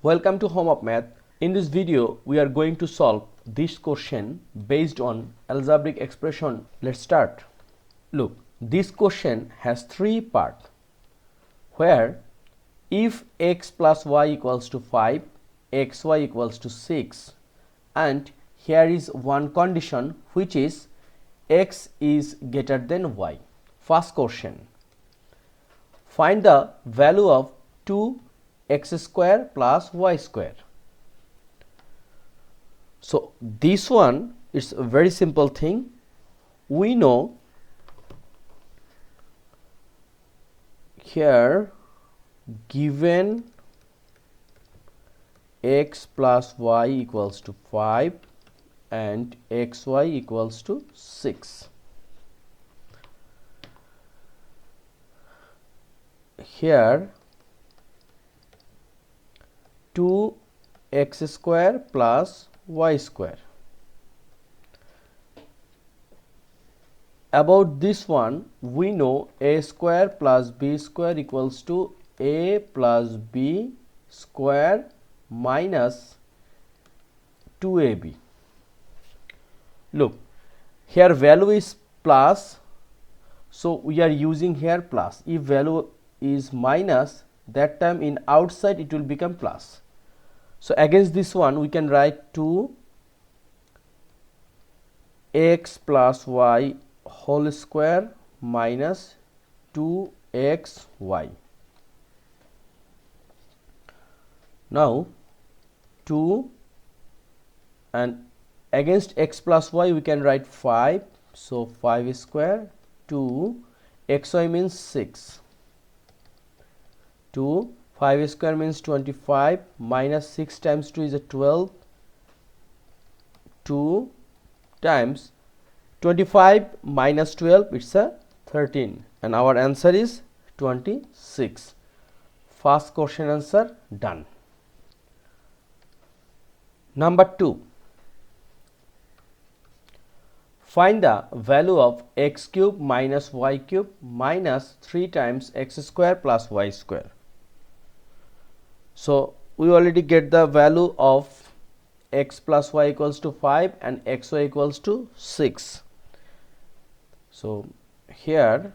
Welcome to Home of Math. In this video, we are going to solve this question based on algebraic expression. Let's start. Look, this question has three parts where if x plus y equals to 5, xy equals to 6, and here is one condition which is x is greater than y. First question. Find the value of 2x square plus y square. So this one is a very simple thing. We know here given x plus y equals to 5 and xy equals to 6. Here 2x square plus y square. About this one, we know a square plus b square equals to a plus b square minus 2ab. Look, here value is plus, so we are using here plus. If value is minus, that time in outside it will become plus. So against this one we can write 2x plus y whole square minus 2xy. Now 2 and against x plus y we can write 5, so 5 square 2 xy means 6. 2 5 square means 25 minus 6 times 2 is a 12. 2 times 25 minus 12 it's a 13 and our answer is 26. First question answer done. Number 2. Find the value of x cube minus y cube minus 3 times x square plus y square. So we already get the value of x plus y equals to 5 and xy equals to 6. So here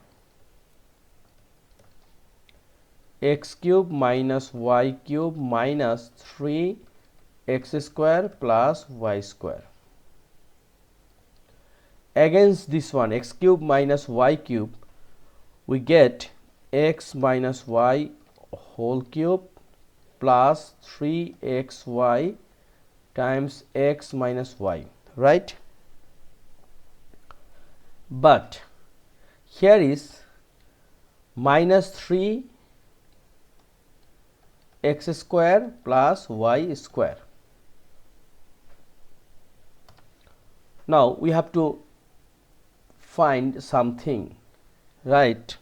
x cube minus y cube minus 3 x square plus y square. Against this one x cube minus y cube we get x minus y whole cube plus 3xy times x minus y, right? But here is minus 3 x square plus y square. Now we have to find something, right?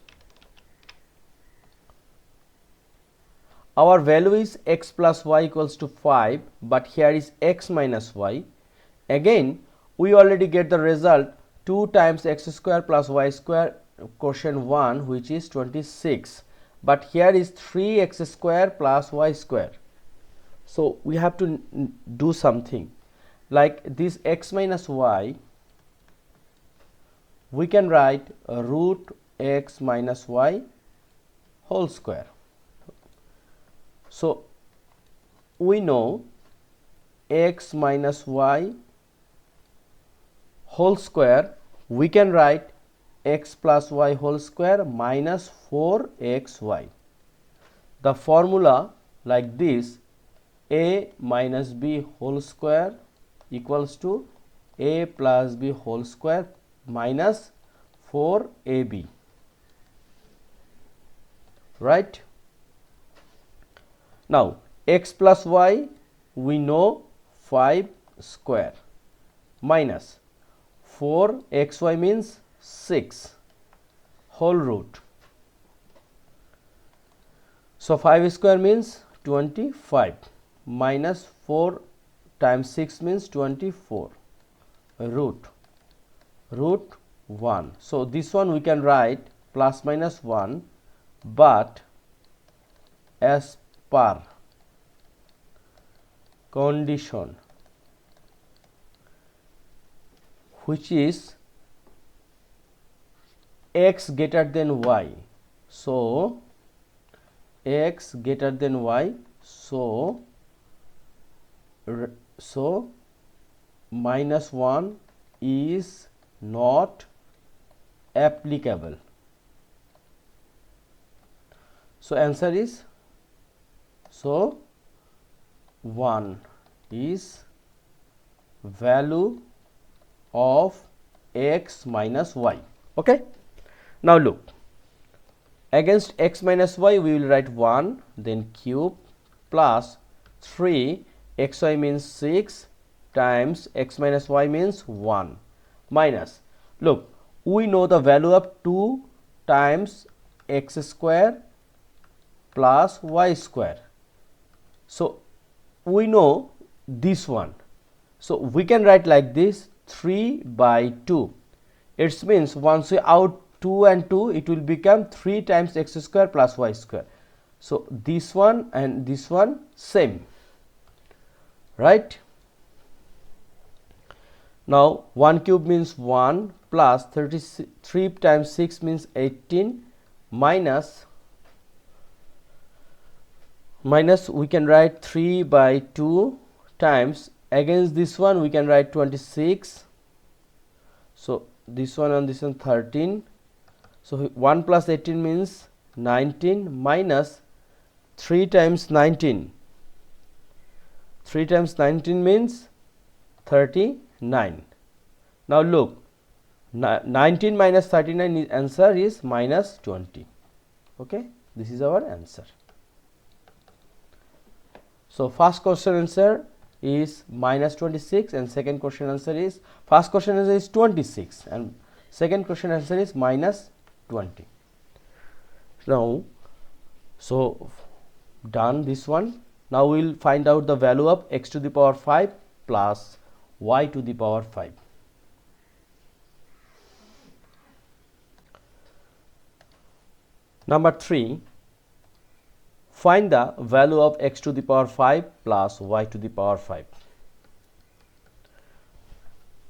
Our value is x plus y equals to 5, but here is x minus y. Again we already get the result 2 times x square plus y square question 1 which is 26, but here is 3x square plus y square. So we have to do something like this x minus y we can write root x minus y whole square. So we know x minus y whole square we can write x plus y whole square minus 4xy. The formula like this: a minus b whole square equals to a plus b whole square minus 4ab, right? Now x plus y we know 5 square minus 4xy means 6 whole root. So 5 square means 25 minus 4 times 6 means 24 root 1. So this one we can write plus minus 1, but as per condition which is x greater than y. So x greater than y, so -1 is not applicable. So answer is, so 1 is value of x minus y. Okay, now look, against x minus y we will write 1, then cube, plus 3 xy means 6 times x minus y means 1, minus, look, we know the value of 2 times x square plus y square. So we know this one, so we can write like this, 3 by 2. It means once we out 2 and 2, it will become 3 times x square plus y square. So this one and this one same, right? Now 1 cube means 1, plus 33 times 6 means 18, minus we can write 3 by 2 times, against this one we can write 26. So this one and this one 13. So 1 plus 18 means 19, minus 3 times 19. 3 times 19 means 39. Now look, 19 minus 39 answer is minus 20. Okay, this is our answer. So first question answer is minus 26 and second question answer is, first question answer is 26 and second question answer is minus 20. Now, so done this one. Now we will find out the value of x to the power 5 plus y to the power 5. Number 3, find the value of x to the power 5 plus y to the power 5.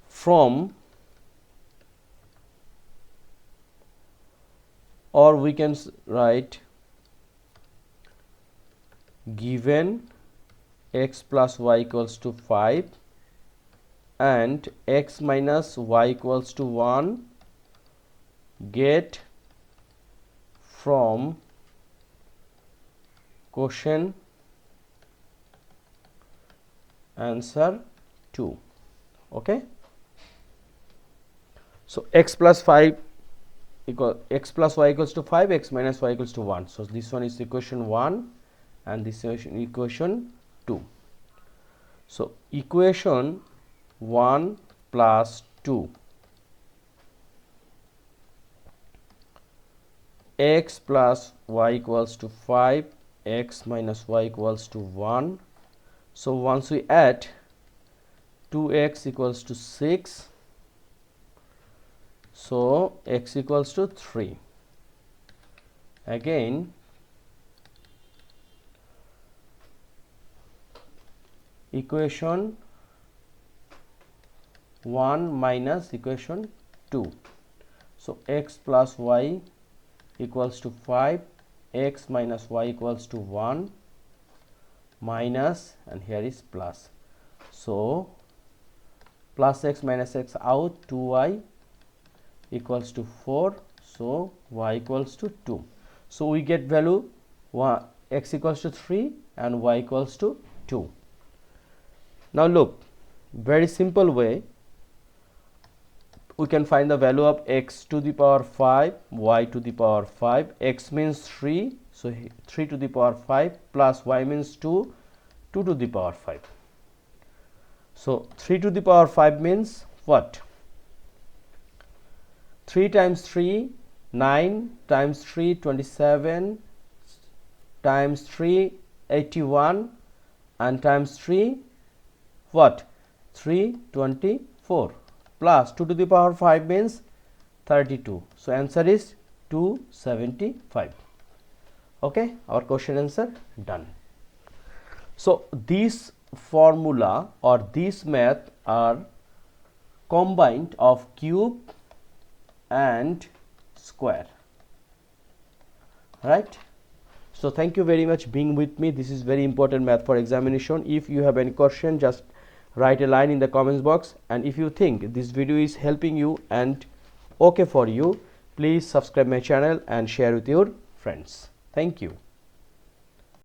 From, or we can write, given x plus y equals to 5 and x minus y equals to 1, get from question answer 2. Okay, so x plus 5 x plus y equals to 5, x minus y equals to 1. So this one is equation 1 and this is equation 2. So equation 1 plus 2, x plus y equals to 5, x minus y equals to 1. So once we add, 2x equals to 6, so x equals to 3. Again equation 1 minus equation 2. So x plus y equals to 5, x minus y equals to 1, minus, and here is plus. So plus x minus x out, 2y equals to 4, so y equals to 2. So we get value x equals to 3 and y equals to 2. Now look, very simple way we can find the value of x to the power 5, y to the power 5. X means 3, so 3 to the power 5, plus y means 2, 2 to the power 5. So 3 to the power 5 means what? 3 times 3, 9, times 3, 27, times 3, 81, and times 3, what? 324, plus 2 to the power 5 means 32. So answer is 275. Okay, our question answer done. So this formula or this math are combined of cube and square, right? So thank you very much being with me. This is very important math for examination. If you have any question, just write a line in the comments box, and if you think this video is helping you and okay for you, please subscribe my channel and share with your friends. Thank you.